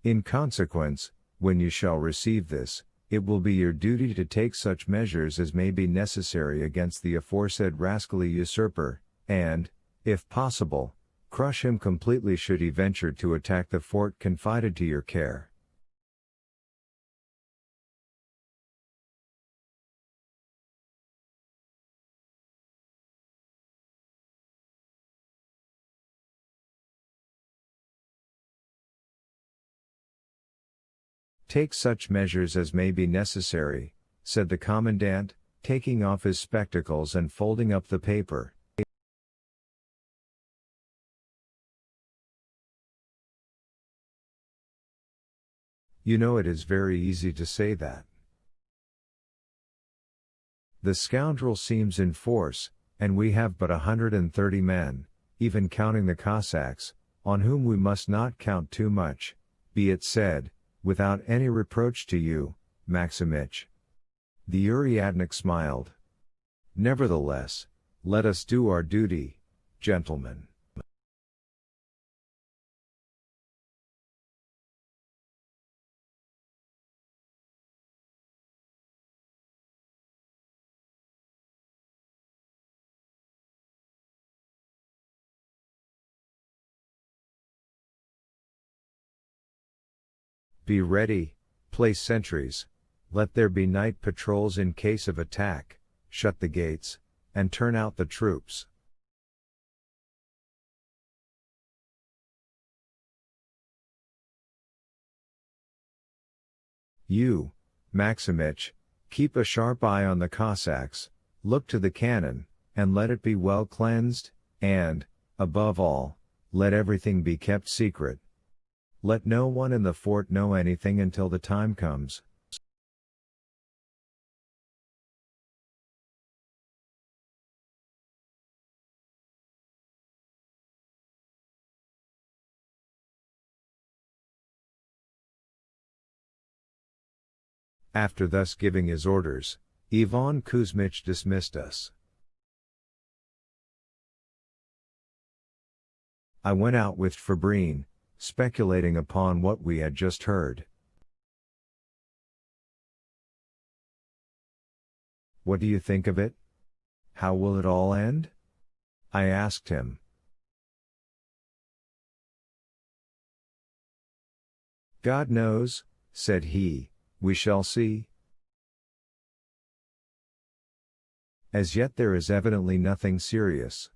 In consequence, when you shall receive this, it will be your duty to take such measures as may be necessary against the aforesaid rascally usurper, and, if possible, crush him completely should he venture to attack the fort confided to your care. Take such measures as may be necessary, said the commandant, taking off his spectacles and folding up the paper. You know, it is very easy to say that. The scoundrel seems in force, and we have but 130 men, even counting the Cossacks, on whom we must not count too much, be it said, without any reproach to you, Maximich. The Uryadnik smiled. Nevertheless, let us do our duty, gentlemen. Be ready, place sentries, let there be night patrols in case of attack, shut the gates, and turn out the troops. You, Maximich, keep a sharp eye on the Cossacks, look to the cannon, and let it be well cleansed, and, above all, let everything be kept secret. Let no one in the fort know anything until the time comes. After thus giving his orders, Ivan Kuzmich dismissed us. I went out with Fabrine, speculating upon what we had just heard. What do you think of it? How will it all end? I asked him. God knows, said he, we shall see. As yet there is evidently nothing serious.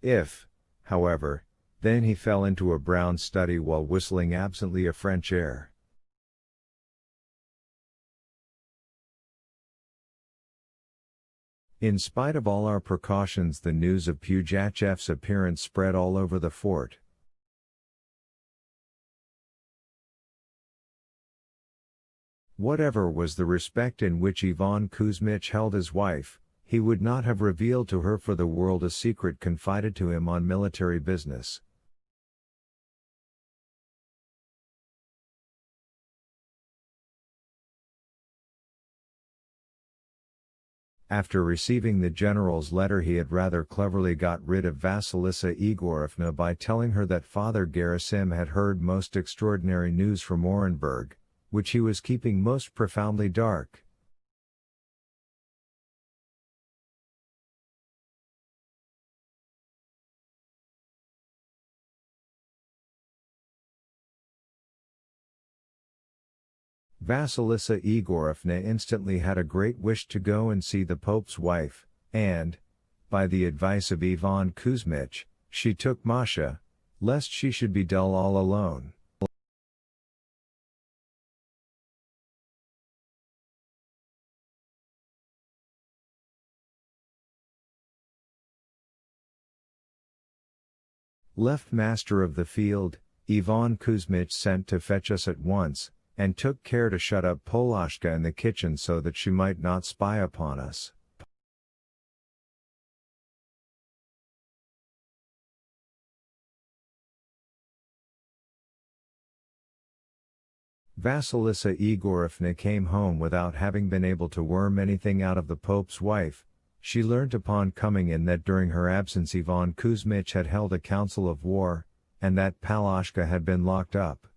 If, however, then he fell into a brown study while whistling absently a French air. In spite of all our precautions, the news of Pugachev's appearance spread all over the fort. Whatever was the respect in which Ivan Kuzmich held his wife, he would not have revealed to her for the world a secret confided to him on military business. After receiving the general's letter, he had rather cleverly got rid of Vasilissa Igorevna by telling her that Father Gerasim had heard most extraordinary news from Orenburg, which he was keeping most profoundly dark. Vasilissa Igorevna instantly had a great wish to go and see the Pope's wife, and, by the advice of Ivan Kuzmich, she took Masha, lest she should be dull all alone. Left master of the field, Ivan Kuzmich sent to fetch us at once, and took care to shut up Polashka in the kitchen so that she might not spy upon us. Vasilissa Igorevna came home without having been able to worm anything out of the Pope's wife. She learnt upon coming in that during her absence Ivan Kuzmich had held a council of war, and that Palashka had been locked up.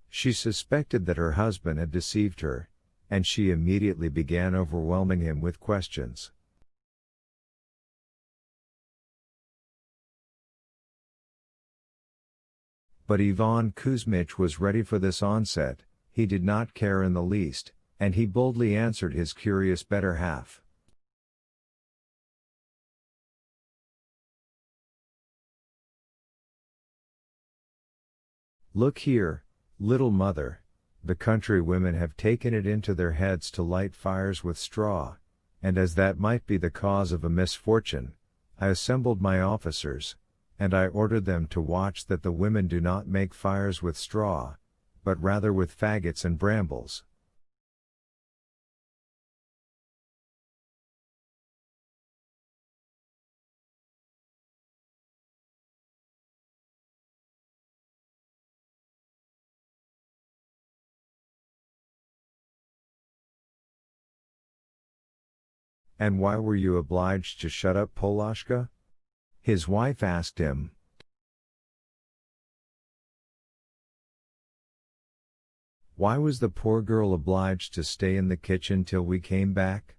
She suspected that her husband had deceived her, and she immediately began overwhelming him with questions. But Ivan Kuzmich was ready for this onset. He did not care in the least, and he boldly answered his curious better half. Look here, little mother, the country women have taken it into their heads to light fires with straw, and as that might be the cause of a misfortune, I assembled my officers, and I ordered them to watch that the women do not make fires with straw, but rather with faggots and brambles. And why were you obliged to shut up Polashka? His wife asked him. Why was the poor girl obliged to stay in the kitchen till we came back?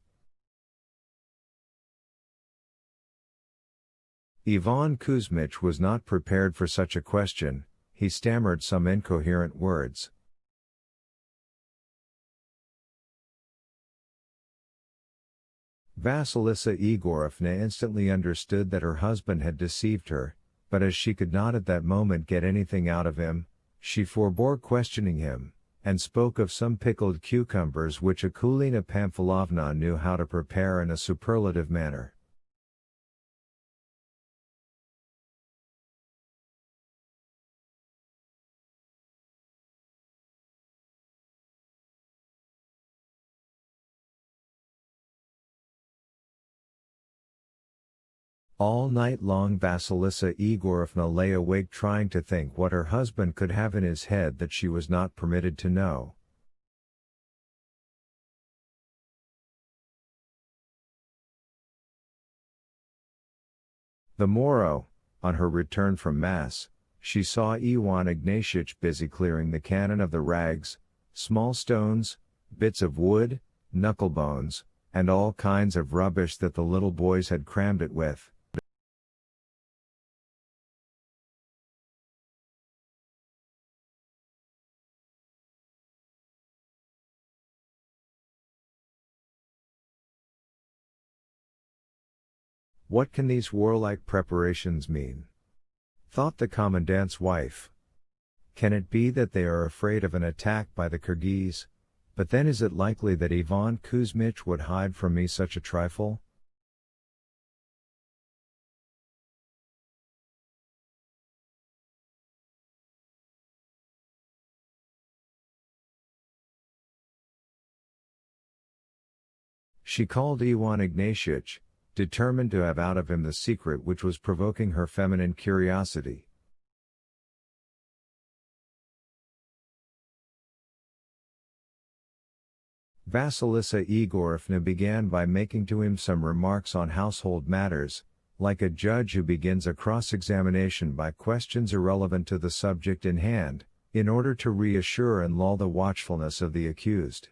Ivan Kuzmich was not prepared for such a question. He stammered some incoherent words. Vasilisa Igorovna instantly understood that her husband had deceived her, but as she could not at that moment get anything out of him, she forbore questioning him, and spoke of some pickled cucumbers which Akulina Pamfilovna knew how to prepare in a superlative manner. All night long Vasilisa Igorovna lay awake trying to think what her husband could have in his head that she was not permitted to know. The morrow, on her return from Mass, she saw Iwan Ignatiych busy clearing the cannon of the rags, small stones, bits of wood, knucklebones, and all kinds of rubbish that the little boys had crammed it with. What can these warlike preparations mean? Thought the commandant's wife. Can it be that they are afraid of an attack by the Kirghiz? But then is it likely that Ivan Kuzmich would hide from me such a trifle? She called Iwan Ignatiych, determined to have out of him the secret which was provoking her feminine curiosity. Vasilisa Igorovna began by making to him some remarks on household matters, like a judge who begins a cross-examination by questions irrelevant to the subject in hand, in order to reassure and lull the watchfulness of the accused.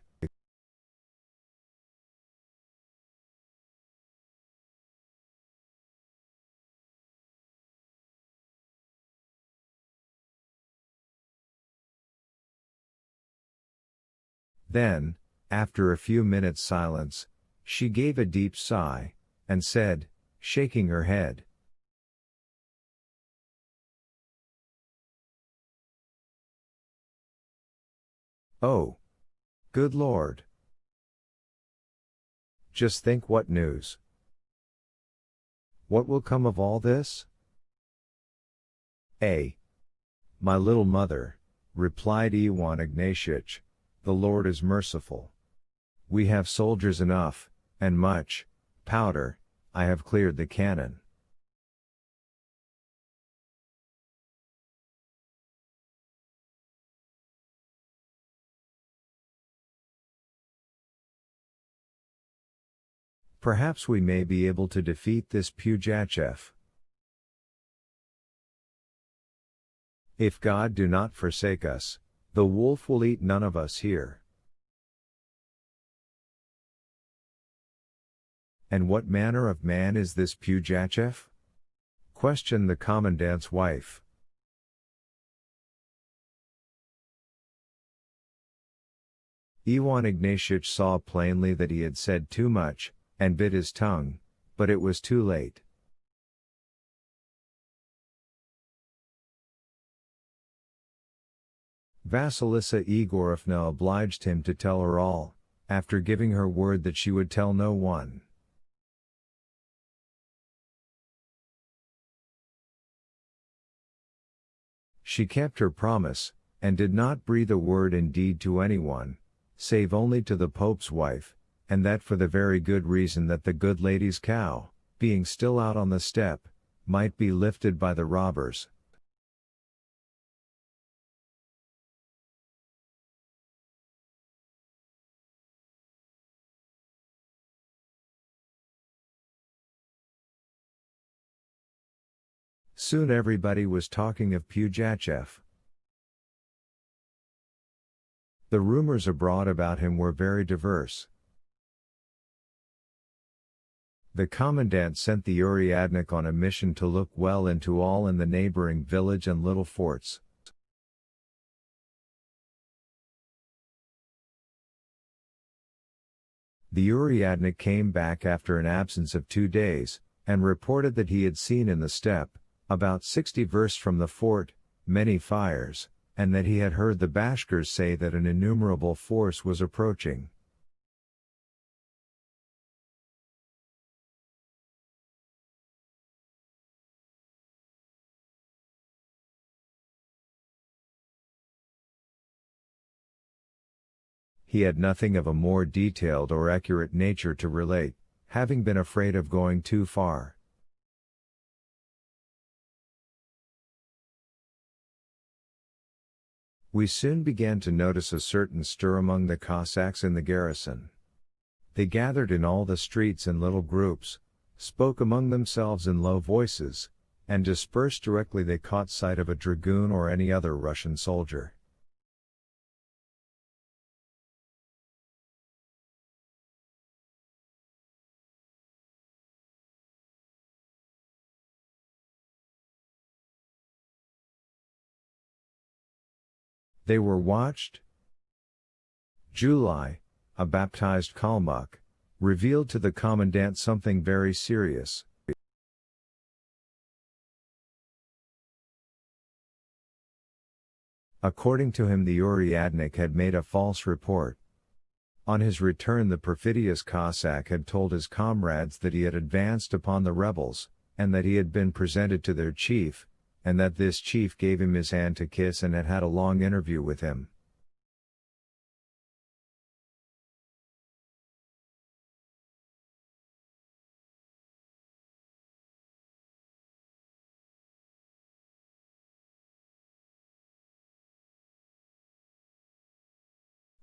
Then, after a few minutes' silence, she gave a deep sigh, and said, shaking her head, "Oh! Good Lord! Just think what news! What will come of all this?" My little mother," replied Iwan Ignatiych, "the Lord is merciful. We have soldiers enough, and much powder. I have cleared the cannon." Perhaps we may be able to defeat this Pugachev. If God do not forsake us, the wolf will eat none of us here. And what manner of man is this Pugachev? Questioned the commandant's wife. Ivan Ignatievich saw plainly that he had said too much, and bit his tongue, but it was too late. Vasilisa Igorovna obliged him to tell her all, after giving her word that she would tell no one. She kept her promise, and did not breathe a word in deed to anyone, save only to the Pope's wife, and that for the very good reason that the good lady's cow, being still out on the steppe, might be lifted by the robbers. Soon everybody was talking of Pugachev. The rumors abroad about him were very diverse. The commandant sent the Uriadnik on a mission to look well into all in the neighboring village and little forts. The Uriadnik came back after an absence of 2 days, and reported that he had seen in the steppe, about 60 versts from the fort, many fires, and that he had heard the Bashkirs say that an innumerable force was approaching. He had nothing of a more detailed or accurate nature to relate, having been afraid of going too far. We soon began to notice a certain stir among the Cossacks in the garrison. They gathered in all the streets in little groups, spoke among themselves in low voices, and dispersed directly they caught sight of a dragoon or any other Russian soldier. They were watched. July, a baptized Kalmuk, revealed to the commandant something very serious. According to him, the Uriadnik had made a false report. On his return, the perfidious Cossack had told his comrades that he had advanced upon the rebels, and that he had been presented to their chief, and that this chief gave him his hand to kiss and had had a long interview with him.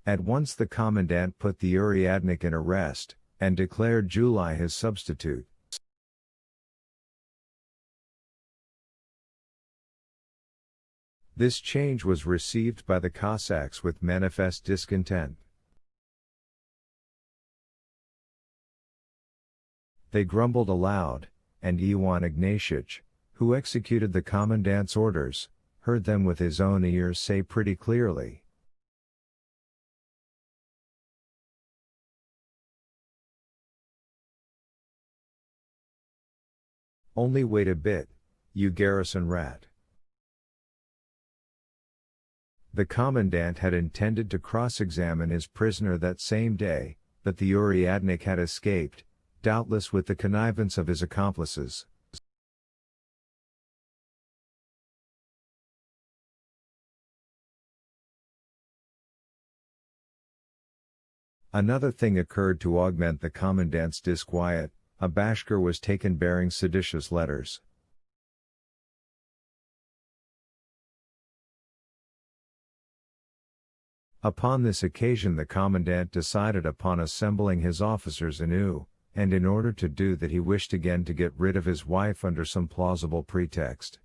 At once the commandant put the Uriadnik in arrest, and declared July his substitute. This change was received by the Cossacks with manifest discontent. They grumbled aloud, and Ivan Ignatievich, who executed the commandant's orders, heard them with his own ears say pretty clearly, "Only wait a bit, you garrison rat." The commandant had intended to cross-examine his prisoner that same day, but the Uriadnik had escaped, doubtless with the connivance of his accomplices. Another thing occurred to augment the commandant's disquiet. A Bashkir was taken bearing seditious letters. Upon this occasion the commandant decided upon assembling his officers anew, and in order to do that he wished again to get rid of his wife under some plausible pretext.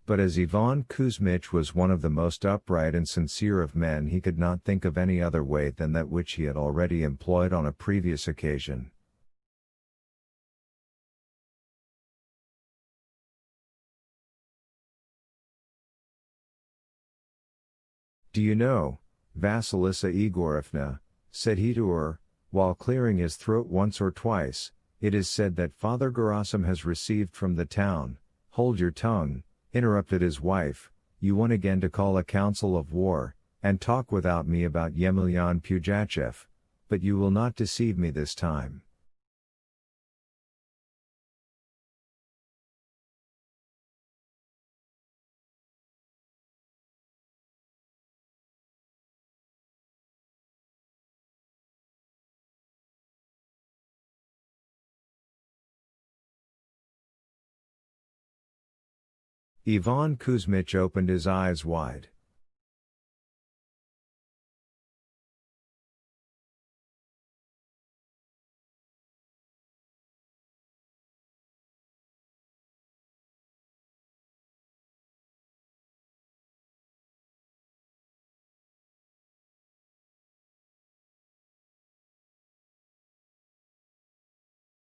But as Ivan Kuzmich was one of the most upright and sincere of men, he could not think of any other way than that which he had already employed on a previous occasion. "Do you know, Vasilisa Egorevna," said he to her, while clearing his throat once or twice, "it is said that Father Gerasim has received from the town—" "Hold your tongue," interrupted his wife, "you want again to call a council of war, and talk without me about Yemelyan Pugachev, but you will not deceive me this time." Ivan Kuzmich opened his eyes wide.